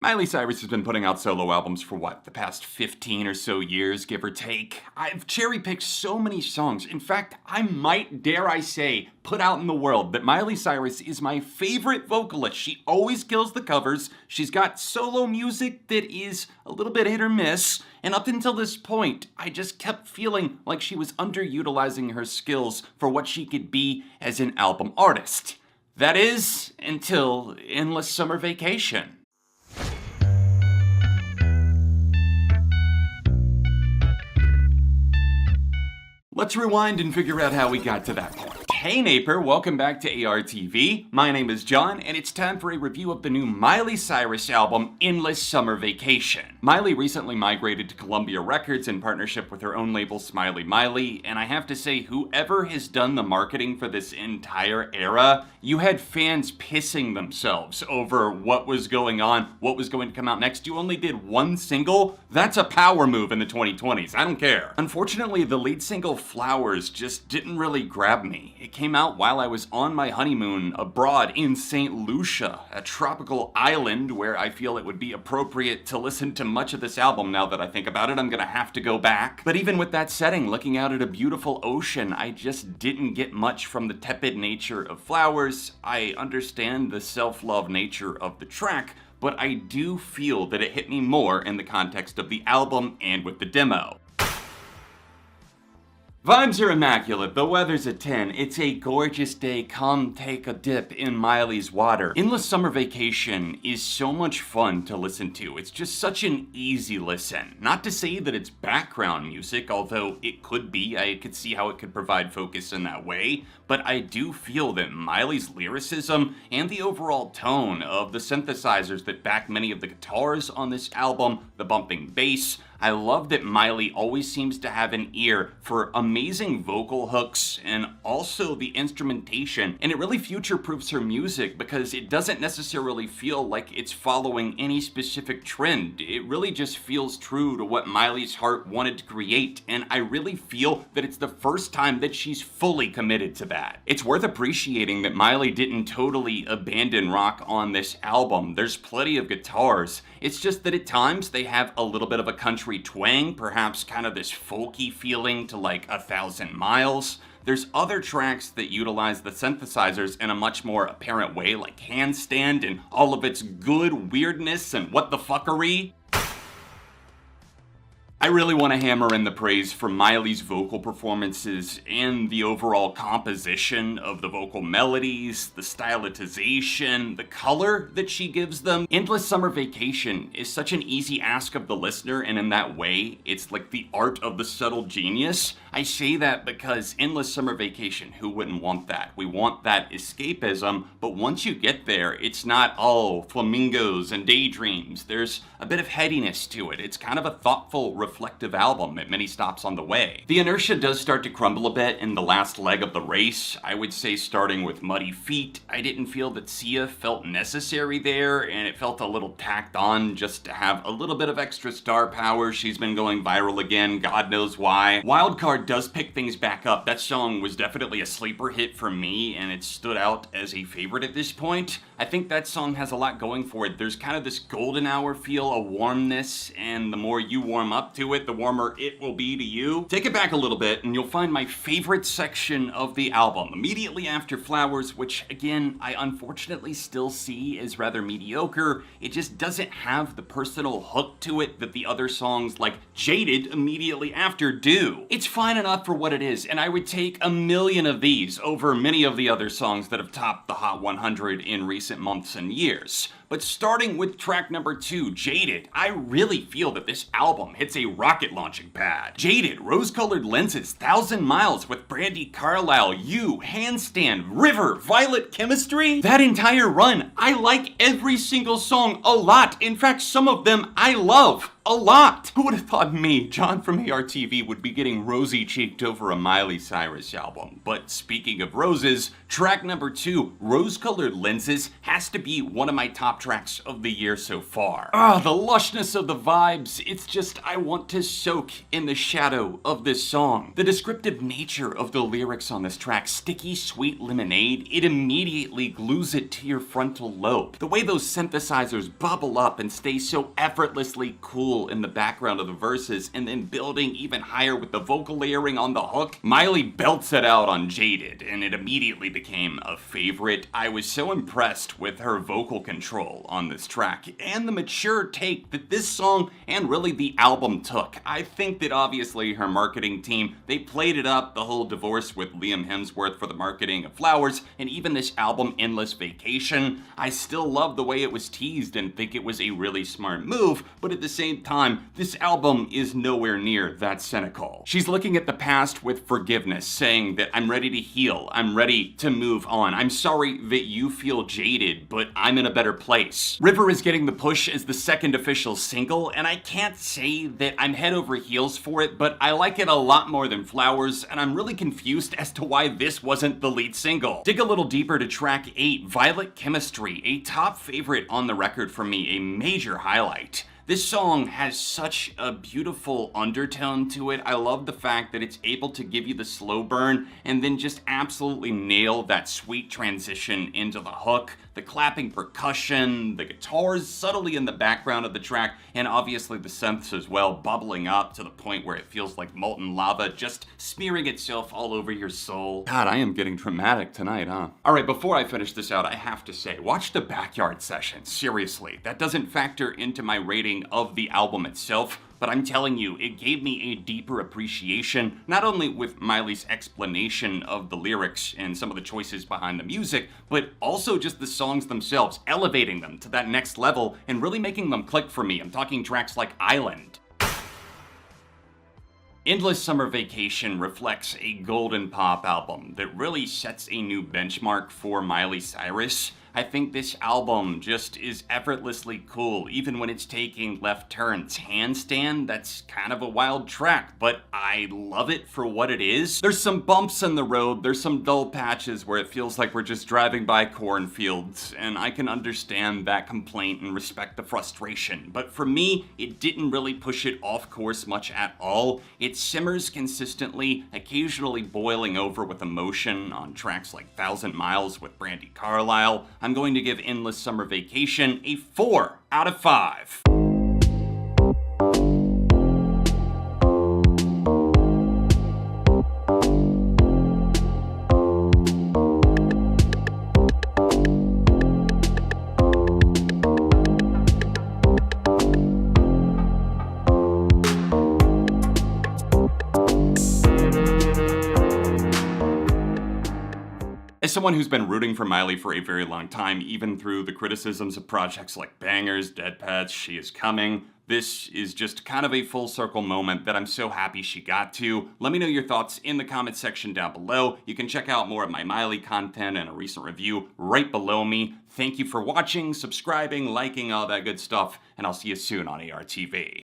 Miley Cyrus has been putting out solo albums for the past 15 or so years, give or take. I've cherry-picked so many songs. In fact, I might, dare I say, put out in the world that Miley Cyrus is my favorite vocalist. She always kills the covers. She's got solo music that is a little bit hit or miss. And up until this point, I just kept feeling like she was underutilizing her skills for what she could be as an album artist. That is, until Endless Summer Vacation. Let's rewind and figure out how we got to that point. Hey Naper, welcome back to ARTV. My name is John, and it's time for a review of the new Miley Cyrus album, Endless Summer Vacation. Miley recently migrated to Columbia Records in partnership with her own label, Smiley Miley, and I have to say, whoever has done the marketing for this entire era, you had fans pissing themselves over what was going on, what was going to come out next. You only did one single? That's a power move in the 2020s, I don't care. Unfortunately, the lead single, Flowers, just didn't really grab me. It came out while I was on my honeymoon abroad in St. Lucia, a tropical island where I feel it would be appropriate to listen to much of this album. Now that I think about it, I'm gonna have to go back. But even with that setting, looking out at a beautiful ocean, I just didn't get much from the tepid nature of Flowers. I understand the self-love nature of the track, but I do feel that it hit me more in the context of the album and with the demo. Vibes are immaculate, the weather's a 10, it's a gorgeous day, come take a dip in Miley's water. Endless Summer Vacation is so much fun to listen to, it's just such an easy listen. Not to say that it's background music, although it could be, I could see how it could provide focus in that way, but I do feel that Miley's lyricism and the overall tone of the synthesizers that back many of the guitars on this album, the bumping bass, I love that Miley always seems to have an ear for amazing vocal hooks and also the instrumentation, and it really future-proofs her music because it doesn't necessarily feel like it's following any specific trend. It really just feels true to what Miley's heart wanted to create, and I really feel that it's the first time that she's fully committed to that. It's worth appreciating that Miley didn't totally abandon rock on this album. There's plenty of guitars. It's just that at times they have a little bit of a country twang, perhaps kind of this folky feeling to like 1,000 Miles. There's other tracks that utilize the synthesizers in a much more apparent way, like Handstand and all of its good weirdness and what the fuckery. I really want to hammer in the praise for Miley's vocal performances and the overall composition of the vocal melodies, the stylization, the color that she gives them. Endless Summer Vacation is such an easy ask of the listener, and in that way, it's like the art of the subtle genius. I say that because Endless Summer Vacation, who wouldn't want that? We want that escapism, but once you get there, it's not all flamingos and daydreams. There's a bit of headiness to it. It's kind of a thoughtful, reflective album at many stops on the way. The inertia does start to crumble a bit in the last leg of the race. I would say starting with Muddy Feet, I didn't feel that Sia felt necessary there, and it felt a little tacked on just to have a little bit of extra star power. She's been going viral again, God knows why. Wildcard does pick things back up. That song was definitely a sleeper hit for me, and it stood out as a favorite at this point. I think that song has a lot going for it. There's kind of this golden hour feel, a warmness, and the more you warm up to it, the warmer it will be to you. Take it back a little bit, and you'll find my favorite section of the album, immediately after Flowers, which, again, I unfortunately still see as rather mediocre. It just doesn't have the personal hook to it that the other songs, like Jaded, immediately after do. It's fine enough for what it is, and I would take a million of these over many of the other songs that have topped the Hot 100 in recent months and years. But starting with track number 2, Jaded, I really feel that this album hits a rocket launching pad. Jaded, Rose-Colored Lenses, 1,000 Miles with Brandy Carlisle, You, Handstand, River, Violet Chemistry. That entire run, I like every single song a lot. In fact, some of them I love. a lot. Who would have thought me, John from ARTV, would be getting rosy-cheeked over a Miley Cyrus album? But speaking of roses, track number 2, Rose-Colored Lenses, has to be one of my top tracks of the year so far. The lushness of the vibes, it's just, I want to soak in the shadow of this song. The descriptive nature of the lyrics on this track, sticky sweet lemonade, it immediately glues it to your frontal lobe. The way those synthesizers bubble up and stay so effortlessly cool in the background of the verses, and then building even higher with the vocal layering on the hook. Miley belts it out on Jaded, and it immediately became a favorite. I was so impressed with her vocal control on this track, and the mature take that this song, and really the album, took. I think that obviously her marketing team, they played it up, the whole divorce with Liam Hemsworth for the marketing of Flowers, and even this album, Endless Vacation. I still love the way it was teased and think it was a really smart move, but at the same time, this album is nowhere near that cynical. She's looking at the past with forgiveness, saying that I'm ready to heal, I'm ready to move on. I'm sorry that you feel jaded, but I'm in a better place. River is getting the push as the second official single, and I can't say that I'm head over heels for it, but I like it a lot more than Flowers, and I'm really confused as to why this wasn't the lead single. Dig a little deeper to track 8, Violet Chemistry, a top favorite on the record for me, a major highlight. This song has such a beautiful undertone to it. I love the fact that it's able to give you the slow burn and then just absolutely nail that sweet transition into the hook. The clapping percussion, the guitars subtly in the background of the track, and obviously the synths as well, bubbling up to the point where it feels like molten lava just smearing itself all over your soul. God, I am getting dramatic tonight, huh? Alright, before I finish this out, I have to say, watch the Backyard Sessions. Seriously, that doesn't factor into my rating of the album itself, but I'm telling you, it gave me a deeper appreciation, not only with Miley's explanation of the lyrics and some of the choices behind the music, but also just the songs themselves, elevating them to that next level and really making them click for me. I'm talking tracks like Island. Endless Summer Vacation reflects a golden pop album that really sets a new benchmark for Miley Cyrus. I think this album just is effortlessly cool, even when it's taking left turns. Handstand, that's kind of a wild track, but I love it for what it is. There's some bumps in the road, there's some dull patches where it feels like we're just driving by cornfields, and I can understand that complaint and respect the frustration. But for me, it didn't really push it off course much at all. It simmers consistently, occasionally boiling over with emotion on tracks like 1,000 Miles with Brandi Carlile. I'm going to give Endless Summer Vacation a 4 out of 5. As someone who's been rooting for Miley for a very long time, even through the criticisms of projects like Bangerz, Dead Pets, She Is Coming, this is just kind of a full circle moment that I'm so happy she got to. Let me know your thoughts in the comments section down below. You can check out more of my Miley content and a recent review right below me. Thank you for watching, subscribing, liking, all that good stuff, and I'll see you soon on ARTV.